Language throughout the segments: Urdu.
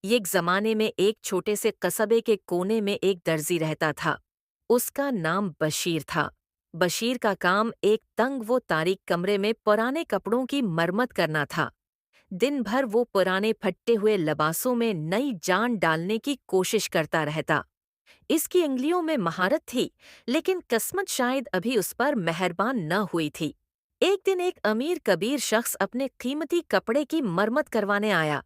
ایک زمانے میں ایک چھوٹے سے قصبے کے کونے میں ایک درزی رہتا تھا۔ اس کا نام بشیر تھا۔ بشیر کا کام ایک تنگ و تاریک کمرے میں پرانے کپڑوں کی مرمت کرنا تھا۔ دن بھر وہ پرانے پھٹے ہوئے لباسوں میں نئی جان ڈالنے کی کوشش کرتا رہتا۔ اس کی انگلیوں میں مہارت تھی، لیکن قسمت شاید ابھی اس پر مہربان نہ ہوئی تھی۔ ایک دن ایک امیر کبیر شخص اپنے قیمتی کپڑے کی مرمت کروانے آیا۔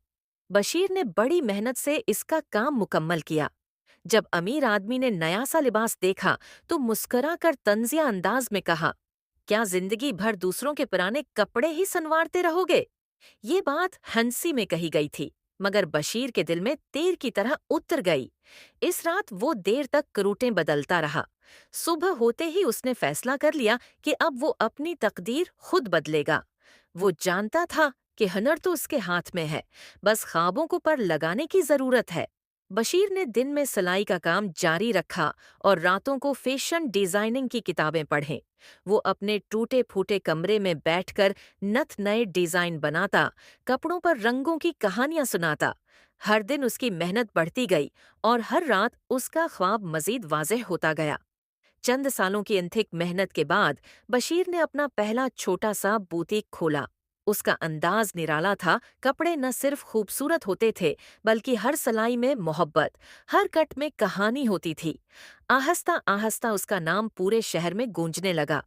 بشیر نے بڑی محنت سے اس کا کام مکمل کیا۔ جب امیر آدمی نے نیا سا لباس دیکھا تو مسکرا کر طنزیہ انداز میں کہا، کیا زندگی بھر دوسروں کے پرانے کپڑے ہی سنوارتے رہو گے؟ یہ بات ہنسی میں کہی گئی تھی، مگر بشیر کے دل میں تیر کی طرح اتر گئی۔ اس رات وہ دیر تک کروٹیں بدلتا رہا۔ صبح ہوتے ہی اس نے فیصلہ کر لیا کہ اب وہ اپنی تقدیر خود بدلے گا۔ وہ جانتا تھا کہ ہنر تو اس کے ہاتھ میں ہے، بس خوابوں کو پر لگانے کی ضرورت ہے۔ بشیر نے دن میں سلائی کا کام جاری رکھا اور راتوں کو فیشن ڈیزائننگ کی کتابیں پڑھیں۔ وہ اپنے ٹوٹے پھوٹے کمرے میں بیٹھ کر نت نئے ڈیزائن بناتا، کپڑوں پر رنگوں کی کہانیاں سناتا۔ ہر دن اس کی محنت بڑھتی گئی اور ہر رات اس کا خواب مزید واضح ہوتا گیا۔ چند سالوں کی انتھک محنت کے بعد بشیر نے اپنا پہلا چھوٹا سا بوتیک کھولا۔ اس کا انداز نرالا تھا، کپڑے نہ صرف خوبصورت ہوتے تھے بلکہ ہر سلائی میں محبت، ہر کٹ میں کہانی ہوتی تھی۔ آہستہ آہستہ اس کا نام پورے شہر میں گونجنے لگا۔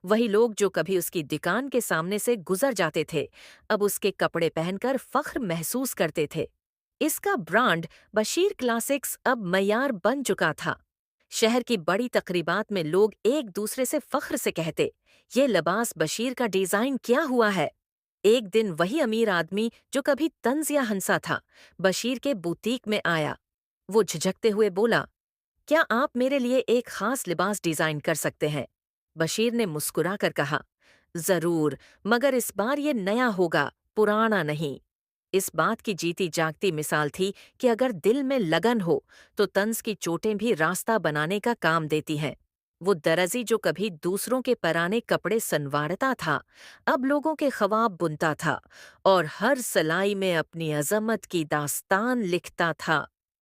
وہی لوگ جو کبھی اس کی دکان کے سامنے سے گزر جاتے تھے، اب اس کے کپڑے پہن کر فخر محسوس کرتے تھے۔ اس کا برانڈ بشیر کلاسکس اب معیار بن چکا تھا۔ شہر کی بڑی تقریبات میں لوگ ایک دوسرے سے فخر سے کہتے، یہ لباس بشیر کا ڈیزائن کیا ہوا ہے؟ ایک دن وہی امیر آدمی جو کبھی طنز یا ہنسا تھا، بشیر کے بوتیک میں آیا۔ وہ جھجکتے ہوئے بولا، کیا آپ میرے لیے ایک خاص لباس ڈیزائن کر سکتے ہیں؟ بشیر نے مسکرا کر کہا، ضرور، مگر اس بار یہ نیا ہوگا، پرانا نہیں۔ اس بات کی جیتی جاگتی مثال تھی کہ اگر دل میں لگن ہو تو طنز کی چوٹیں بھی راستہ بنانے کا کام دیتی ہیں۔ وہ درزی جو کبھی دوسروں کے پرانے کپڑے سنوارتا تھا، اب لوگوں کے خواب بنتا تھا اور ہر سلائی میں اپنی عظمت کی داستان لکھتا تھا۔